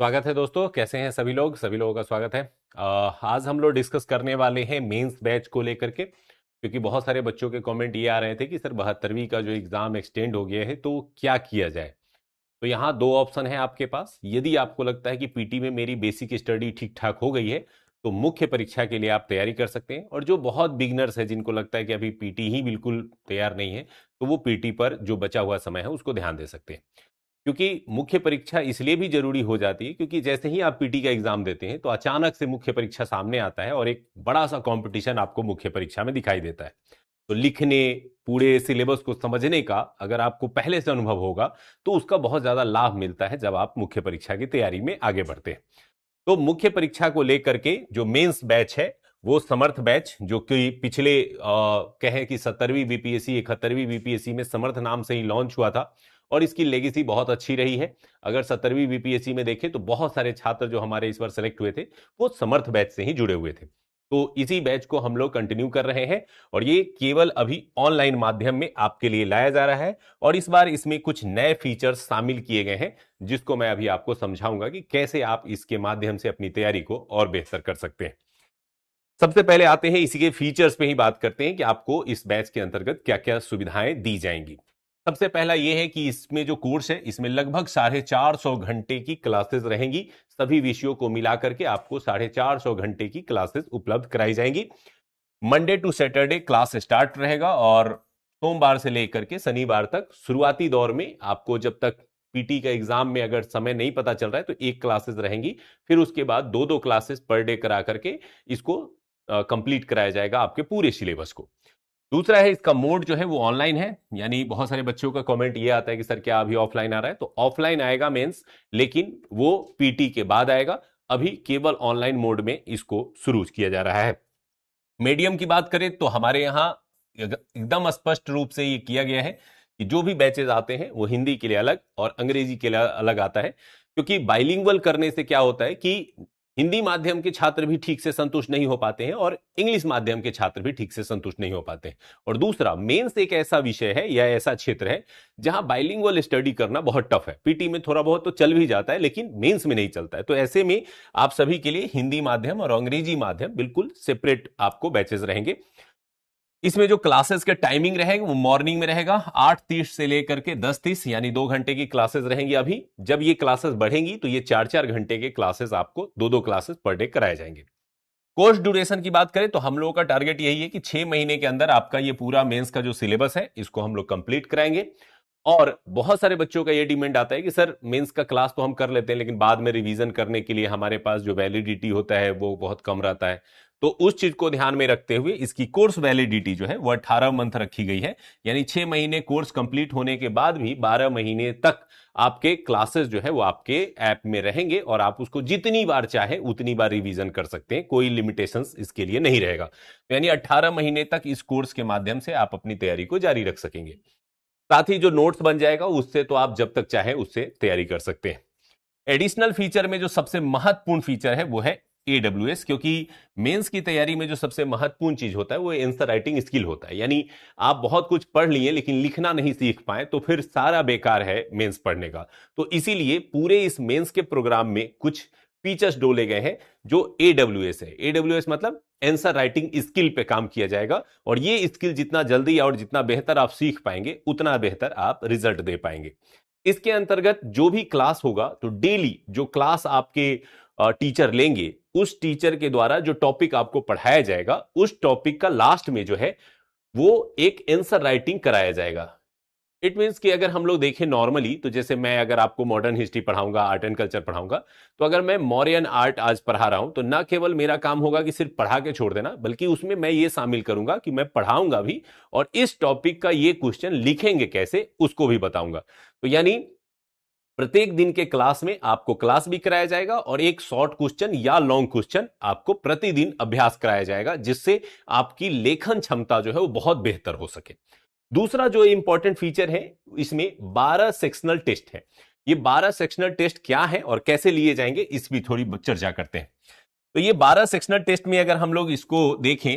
स्वागत है दोस्तों। कैसे हैं सभी लोग? सभी लोगों का स्वागत है। आज हम लोग डिस्कस करने वाले हैं मेंस बैच को लेकर के, क्योंकि बहुत सारे बच्चों के कमेंट ये आ रहे थे कि सर 72वीं का जो एग्जाम एक्सटेंड हो गया है तो क्या किया जाए। तो यहाँ दो ऑप्शन है आपके पास। यदि आपको लगता है कि पीटी में मेरी बेसिक स्टडी ठीक ठाक हो गई है तो मुख्य परीक्षा के लिए आप तैयारी कर सकते हैं, और जो बहुत बिगनर्स है जिनको लगता है कि अभी पीटी ही बिल्कुल तैयार नहीं है तो वो पीटी पर जो बचा हुआ समय है उसको ध्यान दे सकते हैं। क्योंकि मुख्य परीक्षा इसलिए भी जरूरी हो जाती है क्योंकि जैसे ही आप पीटी का एग्जाम देते हैं तो अचानक से मुख्य परीक्षा सामने आता है और एक बड़ा सा कंपटीशन आपको मुख्य परीक्षा में दिखाई देता है। तो लिखने, पूरे सिलेबस को समझने का अगर आपको पहले से अनुभव होगा तो उसका बहुत ज्यादा लाभ मिलता है जब आप मुख्य परीक्षा की तैयारी में आगे बढ़ते हैं। तो मुख्य परीक्षा को लेकर के जो मेंस बैच है वो समर्थ बैच, जो कि पिछले कहें कि 70वीं बीपीएससी 71वीं बीपीएससी में समर्थ नाम से ही लॉन्च हुआ था, और इसकी लेगेसी बहुत अच्छी रही है। अगर 70वीं बीपीएससी में देखें तो बहुत सारे छात्र जो हमारे इस बार सेलेक्ट हुए थे वो समर्थ बैच से ही जुड़े हुए थे। तो इसी बैच को हम लोग कंटिन्यू कर रहे हैं, और ये केवल अभी ऑनलाइन माध्यम में आपके लिए लाया जा रहा है। और इस बार इसमें कुछ नए फीचर्स शामिल किए गए हैं जिसको मैं अभी आपको समझाऊंगा कि कैसे आप इसके माध्यम से अपनी तैयारी को और बेहतर कर सकते हैं। सबसे पहले आते हैं इसी के फीचर्स पे ही बात करते हैं कि आपको इस बैच के अंतर्गत क्या क्या सुविधाएं दी जाएंगी। सबसे पहला यह है कि इसमें जो कोर्स है इसमें लगभग 450 घंटे की क्लासेस रहेंगी। सभी विषयों को मिलाकर के आपको 450 घंटे की क्लासेस उपलब्ध कराई जाएंगी। Monday to Saturday class start रहेगा, और सोमवार से लेकर के शनिवार तक शुरुआती दौर में आपको जब तक पीटी का एग्जाम में अगर समय नहीं पता चल रहा है तो एक क्लासेस रहेंगी। फिर उसके बाद दो दो क्लासेस पर डे करा करके इसको कंप्लीट कराया जाएगा आपके पूरे सिलेबस को। दूसरा है इसका मोड जो है वो ऑनलाइन है। यानी बहुत सारे बच्चों का कमेंट ये आता है कि सर क्या अभी ऑफलाइन आ रहा है, तो ऑफलाइन आएगा मेंस, लेकिन वो पीटी के बाद आएगा। अभी केवल ऑनलाइन मोड में इसको शुरू किया जा रहा है। मीडियम की बात करें तो हमारे यहाँ एकदम स्पष्ट रूप से ये किया गया है कि जो भी बैचेज आते हैं वो हिंदी के लिए अलग और अंग्रेजी के लिए अलग आता है। क्योंकि बाइलिंगुअल करने से क्या होता है कि हिंदी माध्यम के छात्र भी ठीक से संतुष्ट नहीं हो पाते हैं और इंग्लिश माध्यम के छात्र भी ठीक से संतुष्ट नहीं हो पाते हैं। और दूसरा, मेंस एक ऐसा विषय है या ऐसा क्षेत्र है जहां बाइलिंगुअल स्टडी करना बहुत टफ है। पीटी में थोड़ा बहुत तो चल भी जाता है लेकिन मेंस में नहीं चलता है। तो ऐसे में आप सभी के लिए हिंदी माध्यम और अंग्रेजी माध्यम बिल्कुल सेपरेट आपको बैचेस रहेंगे। इसमें जो क्लासेस के टाइमिंग रहेगा वो मॉर्निंग में रहेगा 8:30 से लेकर के 10:30, यानी 2 घंटे की क्लासेस रहेंगी। अभी जब ये क्लासेस बढ़ेंगी तो ये 4-4 घंटे के क्लासेस आपको दो दो क्लासेस पर डे कराए जाएंगे। कोर्स ड्यूरेशन की बात करें तो हम लोगों का टारगेट यही है कि 6 महीने के अंदर आपका ये पूरा मेंस का जो सिलेबस है इसको हम लोग कंप्लीट कराएंगे। और बहुत सारे बच्चों का ये डिमांड आता है कि सर मेंस का क्लास तो हम कर लेते हैं लेकिन बाद में रिवीजन करने के लिए हमारे पास जो वैलिडिटी होता है वो बहुत कम रहता है। तो उस चीज को ध्यान में रखते हुए इसकी कोर्स वैलिडिटी जो है वो 18 मंथ रखी गई है। यानी 6 महीने कोर्स कंप्लीट होने के बाद भी 12 महीने तक आपके क्लासेस जो है वो आपके ऐप में रहेंगे, और आप उसको जितनी बार चाहे उतनी बार रिवीजन कर सकते हैं। कोई लिमिटेशंस इसके लिए नहीं रहेगा। यानी 18 महीने तक इस कोर्स के माध्यम से आप अपनी तैयारी को जारी रख सकेंगे। साथ ही जो नोट्स बन जाएगा उससे तो आप जब तक चाहे उससे तैयारी कर सकते हैं। एडिशनल फीचर में जो सबसे महत्वपूर्ण फीचर है वो है एडब्ल्यूएस। क्योंकि मेंस की तैयारी में जो सबसे महत्वपूर्ण चीज होता है वो आंसर राइटिंग स्किल होता है। यानी आप बहुत कुछ पढ़ लिए लेकिन लिखना नहीं सीख पाए तो फिर सारा बेकार है मेंस पढ़ने का। तो इसीलिए पूरे इस मेंस के प्रोग्राम में कुछ फीचर्स डोले गए हैं जो एडब्ल्यूएस है। एडब्ल्यूएस मतलब आंसर राइटिंग स्किल पे काम किया जाएगा, और ये स्किल जितना जल्दी और जितना बेहतर आप सीख पाएंगे उतना बेहतर आप रिजल्ट दे पाएंगे। इसके अंतर्गत जो भी क्लास होगा तो डेली जो क्लास आपके टीचर लेंगे उस टीचर के द्वारा जो टॉपिक आपको पढ़ाया जाएगा उस टॉपिक का लास्ट में जो है वो एक आंसर राइटिंग कराया जाएगा। इट मीन्स कि अगर हम लोग देखें नॉर्मली तो जैसे मैं अगर आपको मॉडर्न हिस्ट्री पढ़ाऊंगा, आर्ट एंड कल्चर पढ़ाऊंगा, तो अगर मैं मौर्यन आर्ट आज पढ़ा रहा हूं तो ना केवल मेरा काम होगा कि सिर्फ पढ़ा के छोड़ देना, बल्कि उसमें मैं ये शामिल करूंगा कि मैं पढ़ाऊंगा भी और इस टॉपिक का ये क्वेश्चन लिखेंगे कैसे उसको भी बताऊंगा। तो यानी प्रत्येक दिन के क्लास में आपको क्लास भी कराया जाएगा और एक शॉर्ट क्वेश्चन या लॉन्ग क्वेश्चन आपको प्रतिदिन अभ्यास कराया जाएगा, जिससे आपकी लेखन क्षमता जो है वो बहुत बेहतर हो सके। दूसरा जो इंपॉर्टेंट फीचर है इसमें 12 सेक्शनल टेस्ट है। ये 12 सेक्शनल टेस्ट क्या है और कैसे लिए जाएंगे इस भी थोड़ी चर्चा करते हैं। तो ये 12 सेक्शनल टेस्ट में अगर हम लोग इसको देखें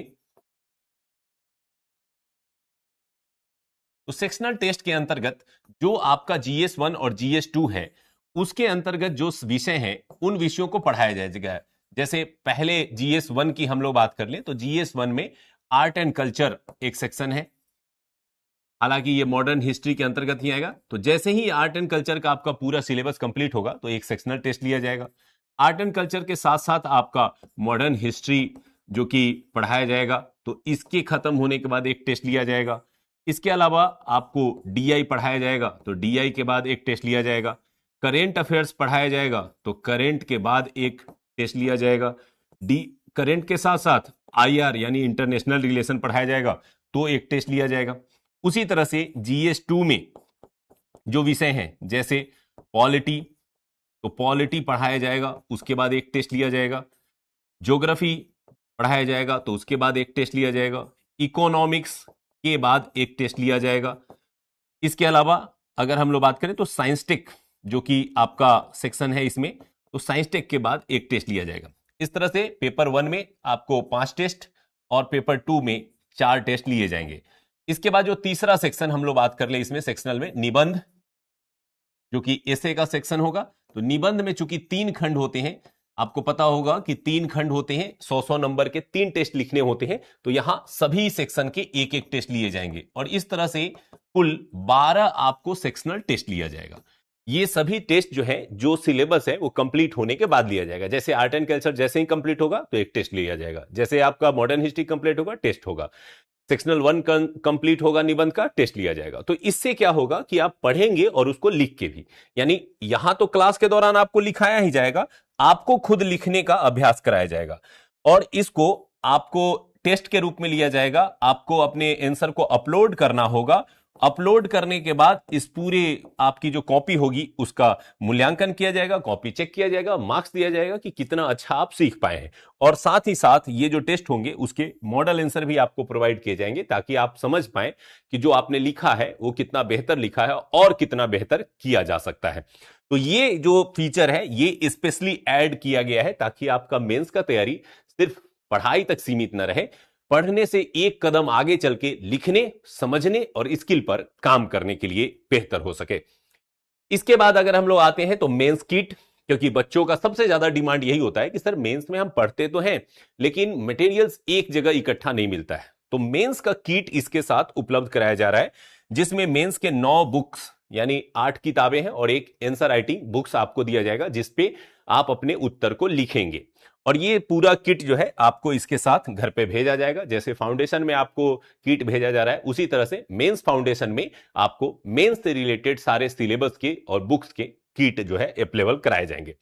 तो सेक्शनल टेस्ट के अंतर्गत जो आपका जीएस 1 और जीएस 2 है उसके अंतर्गत जो विषय हैं उन विषयों को पढ़ाया जाएगा। जैसे पहले GS1 की हम लोग बात कर लें तो GS1 में आर्ट एंड कल्चर एक सेक्शन है, हालांकि ये मॉडर्न हिस्ट्री के अंतर्गत ही आएगा। तो जैसे ही आर्ट एंड कल्चर का आपका पूरा सिलेबस कंप्लीट होगा तो एक सेक्शनल टेस्ट लिया जाएगा। आर्ट एंड कल्चर के साथ साथ आपका मॉडर्न हिस्ट्री जो कि पढ़ाया जाएगा, तो इसके खत्म होने के बाद एक टेस्ट लिया जाएगा। इसके अलावा आपको DI पढ़ाया जाएगा, तो DI के बाद एक टेस्ट लिया जाएगा। करेंट अफेयर्स पढ़ाया जाएगा, तो करेंट के बाद एक टेस्ट लिया जाएगा। करेंट के साथ साथ IR यानी इंटरनेशनल रिलेशन पढ़ाया जाएगा, तो एक टेस्ट लिया जाएगा। उसी तरह से GS2 में जो विषय हैं जैसे पॉलिटी, तो पॉलिटी पढ़ाया जाएगा, उसके बाद एक टेस्ट लिया जाएगा। ज्योग्राफी पढ़ाया जाएगा, तो उसके बाद एक टेस्ट लिया जाएगा। इकोनॉमिक्स के बाद एक टेस्ट लिया जाएगा। इसके अलावा अगर हम लोग बात करें तो साइंस टेक जो कि आपका सेक्शन है इसमें, तो साइंस टेक के बाद एक टेस्ट लिया जाएगा। इस तरह से पेपर 1 में आपको 5 टेस्ट और पेपर 2 में 4 टेस्ट लिए जाएंगे। इसके बाद जो तीसरा सेक्शन हम लोग बात कर ले इसमें सेक्शनल में निबंध, जो कि एसे का सेक्शन होगा। तो निबंध में चूंकि 3 खंड होते हैं, आपको पता होगा कि 3 खंड होते हैं, 100-100 नंबर के 3 टेस्ट लिखने होते हैं, तो यहां सभी सेक्शन के एक एक टेस्ट लिए जाएंगे और इस तरह से कुल 12 आपको सेक्शनल टेस्ट लिया जाएगा। ये सभी टेस्ट जो है, जो सिलेबस है वो कंप्लीट होने के बाद लिया जाएगा। जैसे आर्ट एंड कल्चर जैसे ही कंप्लीट होगा तो एक टेस्ट लिया जाएगा, जैसे आपका मॉडर्न हिस्ट्री कंप्लीट होगा टेस्ट होगा, सेक्शनल 1 कंप्लीट होगा निबंध का, टेस्ट लिया जाएगा। तो इससे क्या होगा कि आप पढ़ेंगे और उसको लिख के भी, यानी यहां तो क्लास के दौरान आपको लिखाया ही जाएगा, आपको खुद लिखने का अभ्यास कराया जाएगा और इसको आपको टेस्ट के रूप में लिया जाएगा। आपको अपने आंसर को अपलोड करना होगा। अपलोड करने के बाद इस पूरे आपकी जो कॉपी होगी उसका मूल्यांकन किया जाएगा, कॉपी चेक किया जाएगा, मार्क्स दिया जाएगा कि कितना अच्छा आप सीख पाए हैं। और साथ ही साथ ये जो टेस्ट होंगे उसके मॉडल आंसर भी आपको प्रोवाइड किए जाएंगे ताकि आप समझ पाए कि जो आपने लिखा है वो कितना बेहतर लिखा है और कितना बेहतर किया जा सकता है। तो ये जो फीचर है ये स्पेशली ऐड किया गया है ताकि आपका मेंस का तैयारी सिर्फ पढ़ाई तक सीमित न रहे, पढ़ने से एक कदम आगे चल के लिखने, समझने और स्किल पर काम करने के लिए बेहतर हो सके। इसके बाद अगर हम लोग आते हैं तो मेंस किट, क्योंकि बच्चों का सबसे ज्यादा डिमांड यही होता है कि सर मेंस में हम पढ़ते तो हैं लेकिन मटेरियल्स एक जगह इकट्ठा नहीं मिलता है, तो मेंस का किट इसके साथ उपलब्ध कराया जा रहा है जिसमें मेंस के 9 बुक्स यानी 8 किताबें हैं और एक आंसर राइटिंग बुक्स आपको दिया जाएगा जिसपे आप अपने उत्तर को लिखेंगे। और ये पूरा किट जो है आपको इसके साथ घर पे भेजा जाएगा। जैसे फाउंडेशन में आपको किट भेजा जा रहा है उसी तरह से मेंस फाउंडेशन में आपको मेंस से रिलेटेड सारे सिलेबस के और बुक्स के किट जो है अवेलेबल कराए जाएंगे।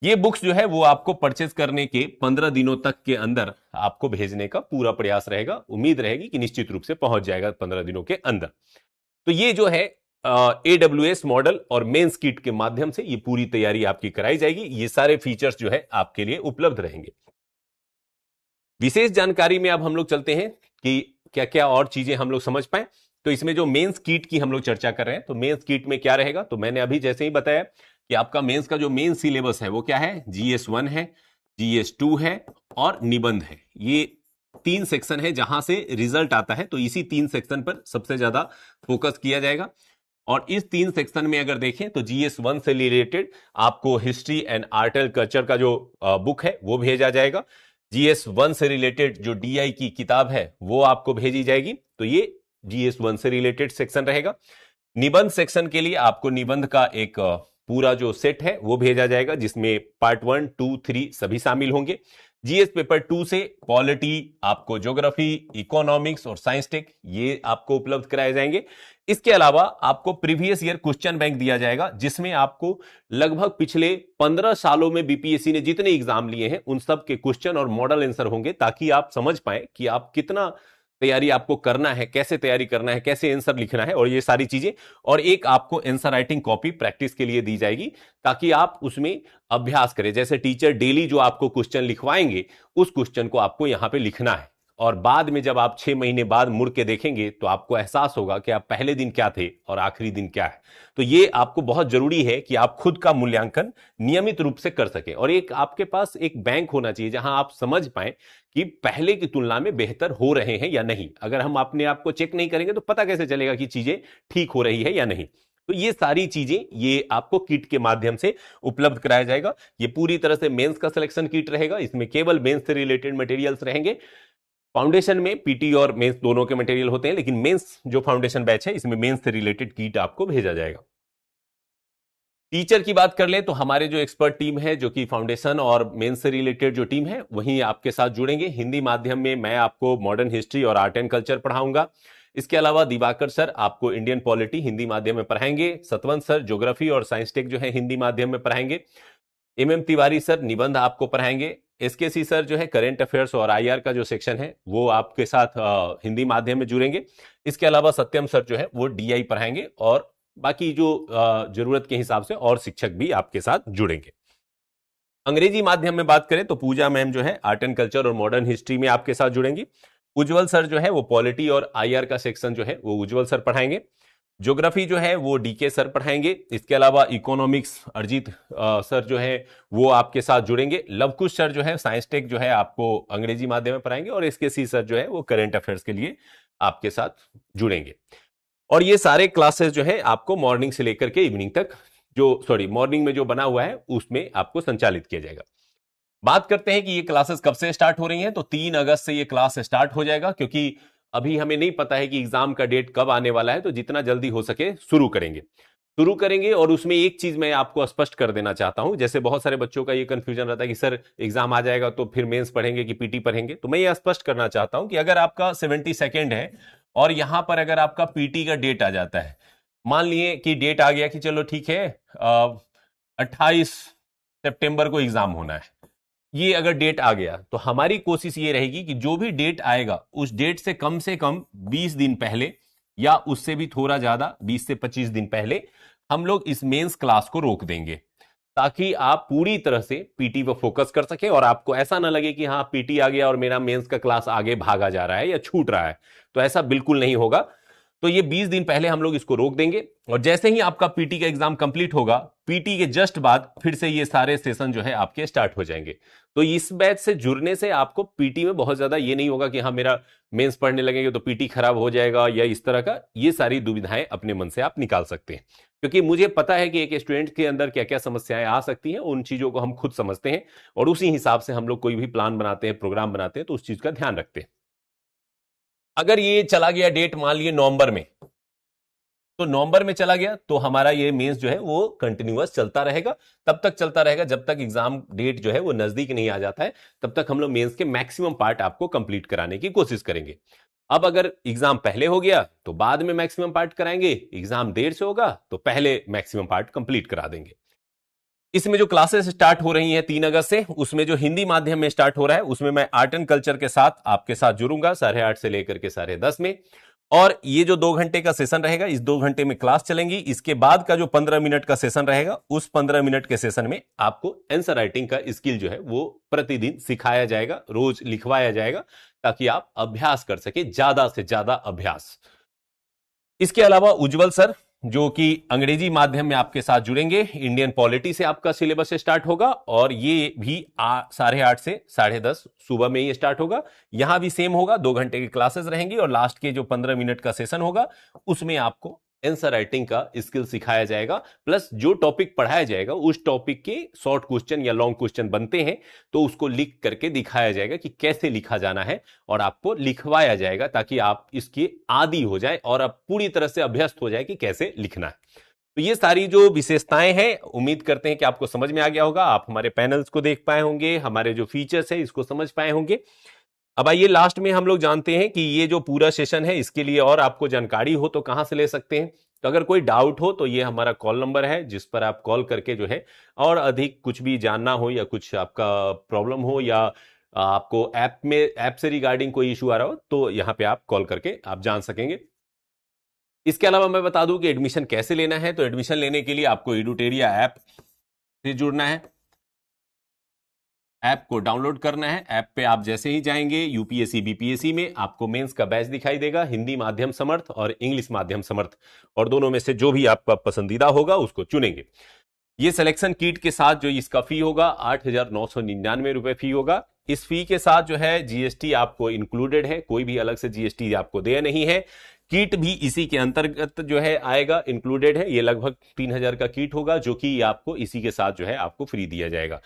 ये बुक्स जो है वो आपको परचेज करने के 15 दिनों तक के अंदर आपको भेजने का पूरा प्रयास रहेगा। उम्मीद रहेगी कि निश्चित रूप से पहुंच जाएगा 15 दिनों के अंदर। तो ये जो है AWS मॉडल और मेंस किट के माध्यम से ये पूरी तैयारी आपकी कराई जाएगी। ये सारे फीचर्स जो है आपके लिए उपलब्ध रहेंगे। विशेष जानकारी में अब हम लोग चलते हैं कि क्या क्या और चीजें हम लोग समझ पाए। तो इसमें जो मेंस किट की हम लोग चर्चा कर रहे हैं, तो मेंस किट में क्या रहेगा, तो मैंने अभी जैसे ही बताया कि आपका मेंस का जो मेन सिलेबस है वो क्या है, GS1 है, GS2 है और निबंध है। ये 3 सेक्शन है जहां से रिजल्ट आता है, तो इसी 3 सेक्शन पर सबसे ज्यादा फोकस किया जाएगा। और इस 3 सेक्शन में अगर देखें तो GS1 से रिलेटेड आपको history and art and culture का जो बुक है वो भेजा जाएगा। GS1 से रिलेटेड जो DI की किताब है वो आपको भेजी जाएगी, तो ये GS1 से रिलेटेड सेक्शन रहेगा। निबंध सेक्शन के लिए आपको निबंध का एक पूरा जो सेट है वो भेजा जाएगा जिसमें पार्ट 1, 2, 3 सभी शामिल होंगे। GS पेपर 2 से पॉलिटी, आपको ज्योग्राफी, इकोनॉमिक्स और साइंस टेक ये आपको उपलब्ध कराए जाएंगे। इसके अलावा आपको प्रीवियस ईयर क्वेश्चन बैंक दिया जाएगा जिसमें आपको लगभग पिछले 15 सालों में BPSC ने जितने एग्जाम लिए हैं उन सब के क्वेश्चन और मॉडल आंसर होंगे ताकि आप समझ पाए कि आप कितना तैयारी आपको करना है, कैसे तैयारी करना है, कैसे आंसर लिखना है और ये सारी चीजें। और एक आपको आंसर राइटिंग कॉपी प्रैक्टिस के लिए दी जाएगी ताकि आप उसमें अभ्यास करें। जैसे टीचर डेली जो आपको क्वेश्चन लिखवाएंगे उस क्वेश्चन को आपको यहां पे लिखना है और बाद में जब आप 6 महीने बाद मुड़ के देखेंगे तो आपको एहसास होगा कि आप पहले दिन क्या थे और आखिरी दिन क्या है। तो ये आपको बहुत जरूरी है कि आप खुद का मूल्यांकन नियमित रूप से कर सकें और एक आपके पास एक बैंक होना चाहिए जहां आप समझ पाए कि पहले की तुलना में बेहतर हो रहे हैं या नहीं। अगर हम अपने आप को चेक नहीं करेंगे तो पता कैसे चलेगा कि चीजें ठीक हो रही है या नहीं। तो ये सारी चीजें ये आपको किट के माध्यम से उपलब्ध कराया जाएगा। ये पूरी तरह से मेंस का सिलेक्शन किट रहेगा, इसमें केवल मेंस से रिलेटेड मटेरियल्स रहेंगे। फाउंडेशन में पीटी और मेंस दोनों के मटेरियल होते हैं, लेकिन मेंस जो फाउंडेशन बैच है इसमें मेंस से रिलेटेड किट आपको भेजा जाएगा। टीचर की बात कर ले तो हमारे जो एक्सपर्ट टीम है, जो कि फाउंडेशन और मेंस से रिलेटेड जो टीम है, वहीं आपके साथ जुड़ेंगे। हिंदी माध्यम में मैं आपको मॉडर्न हिस्ट्री और आर्ट एंड कल्चर पढ़ाऊंगा। इसके अलावा दिवाकर सर आपको इंडियन पॉलिटी हिंदी माध्यम में पढ़ाएंगे। सतवंत सर ज्योग्राफी और साइंस टेक जो है हिंदी माध्यम में पढ़ाएंगे। एमएम तिवारी सर निबंध आपको पढ़ाएंगे। एसकेसी सर जो है करंट अफेयर्स और आईआर का जो सेक्शन है वो आपके साथ हिंदी माध्यम में जुड़ेंगे। इसके अलावा सत्यम सर जो है वो डीआई पढ़ाएंगे और बाकी जो जरूरत के हिसाब से और शिक्षक भी आपके साथ जुड़ेंगे। अंग्रेजी माध्यम में बात करें तो पूजा मैम जो है आर्ट एंड कल्चर और मॉडर्न हिस्ट्री में आपके साथ जुड़ेंगी। उज्जवल सर जो है वो पॉलिटी और आईआर का सेक्शन जो है वो उज्जवल सर पढ़ाएंगे। ज्योग्राफी जो है वो डीके सर पढ़ाएंगे। इसके अलावा इकोनॉमिक्स अरिजीत सर जो है वो आपके साथ जुड़ेंगे। लवकुश सर जो है साइंस टेक जो है आपको अंग्रेजी माध्यम में पढ़ाएंगे और एसकेसी सर जो है वो करंट अफेयर्स के लिए आपके साथ जुड़ेंगे। और ये सारे क्लासेस जो है आपको मॉर्निंग से लेकर के इवनिंग तक मॉर्निंग में जो बना हुआ है उसमें आपको संचालित किया जाएगा। बात करते हैं कि ये क्लासेस कब से स्टार्ट हो रही हैं, तो 3 अगस्त से ये क्लास स्टार्ट हो जाएगा, क्योंकि अभी हमें नहीं पता है कि एग्जाम का डेट कब आने वाला है, तो जितना जल्दी हो सके शुरू करेंगे। और उसमें एक चीज मैं आपको स्पष्ट कर देना चाहता हूं, जैसे बहुत सारे बच्चों का ये कंफ्यूजन रहता है कि सर एग्जाम आ जाएगा तो फिर मेंस पढ़ेंगे कि पीटी पढ़ेंगे। तो मैं ये स्पष्ट करना चाहता हूं कि अगर आपका 72nd है और यहां पर अगर आपका पीटी का डेट आ जाता है, मान लिए कि डेट आ गया कि चलो ठीक है 28 सितंबर को एग्जाम होना है, ये अगर डेट आ गया तो हमारी कोशिश ये रहेगी कि जो भी डेट आएगा उस डेट से कम 20 दिन पहले या उससे भी थोड़ा ज्यादा 20 से 25 दिन पहले हम लोग इस मेंस क्लास को रोक देंगे, ताकि आप पूरी तरह से पीटी पर फोकस कर सके और आपको ऐसा ना लगे कि हाँ पीटी आ गया और मेरा मेंस का क्लास आगे भागा जा रहा है या छूट रहा है। तो ऐसा बिल्कुल नहीं होगा। तो ये 20 दिन पहले हम लोग इसको रोक देंगे और जैसे ही आपका पीटी का एग्जाम कंप्लीट होगा, पीटी के जस्ट बाद फिर से ये सारे सेशन जो है आपके स्टार्ट हो जाएंगे। तो इस बैच से जुड़ने से आपको पीटी में बहुत ज्यादा ये नहीं होगा कि हाँ मेरा मेंस पढ़ने लगेंगे तो पीटी खराब हो जाएगा या इस तरह का, ये सारी दुविधाएं अपने मन से आप निकाल सकते हैं, क्योंकि मुझे पता है कि एक स्टूडेंट के अंदर क्या क्या समस्याएं आ सकती हैं। उन चीजों को हम खुद समझते हैं और उसी हिसाब से हम लोग कोई भी प्लान बनाते हैं, प्रोग्राम बनाते हैं, तो उस चीज का ध्यान रखते हैं। अगर ये चला गया डेट मान लिए नवंबर में, तो नवंबर में चला गया तो हमारा ये मेंस जो है वो कंटिन्यूअस चलता रहेगा, तब तक चलता रहेगा जब तक एग्जाम डेट जो है वो नजदीक नहीं आ जाता है। तब तक हम लोग मेंस के मैक्सिमम पार्ट आपको कंप्लीट कराने की कोशिश करेंगे। अब अगर एग्जाम पहले हो गया तो बाद में मैक्सिमम पार्ट कराएंगे, एग्जाम देर से होगा तो पहले मैक्सिमम पार्ट कंप्लीट करा देंगे। इसमें जो क्लासेस स्टार्ट हो रही हैं 3 अगस्त से, उसमें जो हिंदी माध्यम में स्टार्ट हो रहा है उसमें मैं आर्ट एंड कल्चर के साथ आपके साथ जुड़ूंगा 8:30 से लेकर के 10:30 में। और ये जो 2 घंटे का सेशन रहेगा, इस 2 घंटे में क्लास चलेंगी। इसके बाद का जो 15 मिनट का सेशन रहेगा, उस 15 मिनट के सेशन में आपको आंसर राइटिंग का स्किल जो है वो प्रतिदिन सिखाया जाएगा, रोज लिखवाया जाएगा, ताकि आप अभ्यास कर सके, ज्यादा से ज्यादा अभ्यास। इसके अलावा उज्जवल सर जो कि अंग्रेजी माध्यम में आपके साथ जुड़ेंगे, इंडियन पॉलिटी से आपका सिलेबस स्टार्ट होगा और ये भी 8:30 से 10:30 सुबह में ही स्टार्ट होगा। यहां भी सेम होगा, 2 घंटे की क्लासेस रहेंगी और लास्ट के जो 15 मिनट का सेशन होगा उसमें आपको आंसर राइटिंग का स्किल सिखाया जाएगा, प्लस जो टॉपिक पढ़ाया जाएगा उस टॉपिक के शॉर्ट क्वेश्चन या लॉन्ग क्वेश्चन बनते हैं तो उसको लिख करके दिखाया जाएगा कि कैसे लिखा जाना है और आपको लिखवाया जाएगा, ताकि आप इसके आदी हो जाए और आप पूरी तरह से अभ्यस्त हो जाए कि कैसे लिखना है। तो ये सारी जो विशेषताएं हैं, उम्मीद करते हैं कि आपको समझ में आ गया होगा। आप हमारे पैनल्स को देख पाए होंगे, हमारे जो फीचर्स है इसको समझ पाए होंगे। अब आइए लास्ट में हम लोग जानते हैं कि ये जो पूरा सेशन है इसके लिए और आपको जानकारी हो तो कहां से ले सकते हैं। तो अगर कोई डाउट हो तो ये हमारा कॉल नंबर है, जिस पर आप कॉल करके जो है और अधिक कुछ भी जानना हो या कुछ आपका प्रॉब्लम हो या आपको ऐप से रिगार्डिंग कोई इशू आ रहा हो तो यहाँ पे आप कॉल करके आप जान सकेंगे। इसके अलावा मैं बता दूं कि एडमिशन कैसे लेना है। तो एडमिशन लेने के लिए आपको एडुटेरिया ऐप से जुड़ना है, ऐप को डाउनलोड करना है। ऐप पे आप जैसे ही जाएंगे यूपीएससी बीपीएससी में आपको मेंस का बैच दिखाई देगा, हिंदी माध्यम समर्थ और इंग्लिश माध्यम समर्थ, और दोनों में से जो भी आपका पसंदीदा होगा उसको चुनेंगे। ये सिलेक्शन किट के साथ जो इसका फी होगा 8,999 रुपए फी होगा। इस फी के साथ जो है जीएसटी आपको इंक्लूडेड है, कोई भी अलग से जीएसटी आपको देय नहीं है, किट भी इसी के अंतर्गत जो है आएगा, इंक्लूडेड है। ये लगभग 3,000 का किट होगा जो कि आपको इसी के साथ जो है आपको फ्री दिया जाएगा।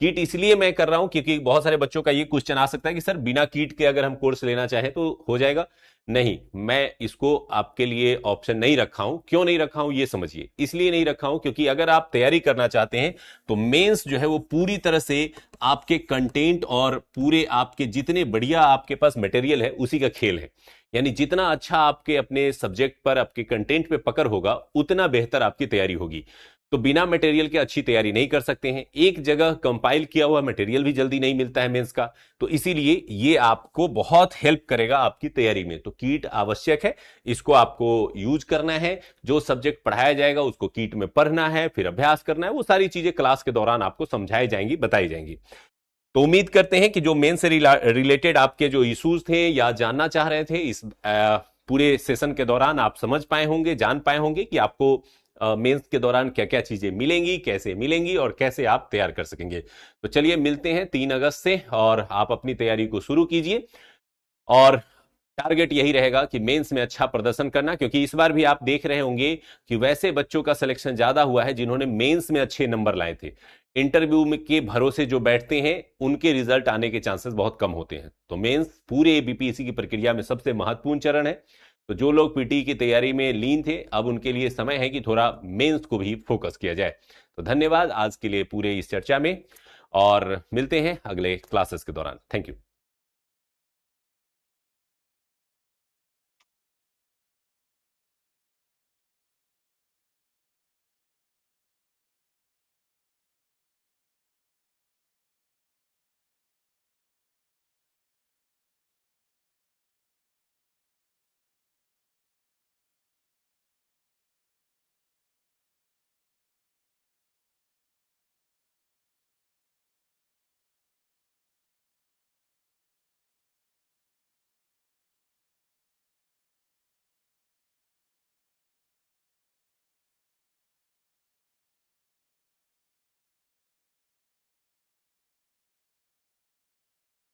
किट इसलिए मैं कर रहा हूं क्योंकि बहुत सारे बच्चों का ये क्वेश्चन आ सकता है कि सर बिना किट के अगर हम कोर्स लेना चाहें तो हो जाएगा। नहीं, मैं इसको आपके लिए ऑप्शन नहीं रखा हूं। क्यों नहीं रखा हूं ये समझिए। इसलिए नहीं रखा हूं क्योंकि अगर आप तैयारी करना चाहते हैं तो मेंस जो है वो पूरी तरह से आपके कंटेंट और पूरे आपके जितने बढ़िया आपके पास मटेरियल है उसी का खेल है। यानी जितना अच्छा आपके अपने सब्जेक्ट पर आपके कंटेंट पे पकड़ होगा उतना बेहतर आपकी तैयारी होगी। तो बिना मटेरियल के अच्छी तैयारी नहीं कर सकते हैं। एक जगह कंपाइल किया हुआ मटेरियल भी जल्दी नहीं मिलता है मेंस का, तो इसीलिए ये आपको बहुत हेल्प करेगा आपकी तैयारी में। तो कीट आवश्यक है, इसको आपको यूज करना है। जो सब्जेक्ट पढ़ाया जाएगा उसको कीट में पढ़ना है, फिर अभ्यास करना है। वो सारी चीजें क्लास के दौरान आपको समझाई जाएंगी, बताई जाएंगी। तो उम्मीद करते हैं कि जो मेन से रिलेटेड आपके जो इश्यूज थे या जानना चाह रहे थे इस पूरे सेशन के दौरान आप समझ पाए होंगे, जान पाए होंगे कि आपको मेंस के दौरान क्या क्या चीजें मिलेंगी, कैसे मिलेंगी और कैसे आप तैयार कर सकेंगे। तो चलिए मिलते हैं 3 अगस्त से और आप अपनी तैयारी को शुरू कीजिए। और टारगेट यही रहेगा कि मेंस में अच्छा प्रदर्शन करना, क्योंकि इस बार भी आप देख रहे होंगे कि वैसे बच्चों का सिलेक्शन ज्यादा हुआ है जिन्होंने मेंस में अच्छे नंबर लाए थे। इंटरव्यू में के भरोसे जो बैठते हैं उनके रिजल्ट आने के चांसेस बहुत कम होते हैं। तो मेंस पूरे बीपीएससी की प्रक्रिया में सबसे महत्वपूर्ण चरण है। तो जो लोग पीटी की तैयारी में लीन थे अब उनके लिए समय है कि थोड़ा मेंस को भी फोकस किया जाए। तो धन्यवाद आज के लिए पूरे इस चर्चा में, और मिलते हैं अगले क्लासेस के दौरान। Thank you.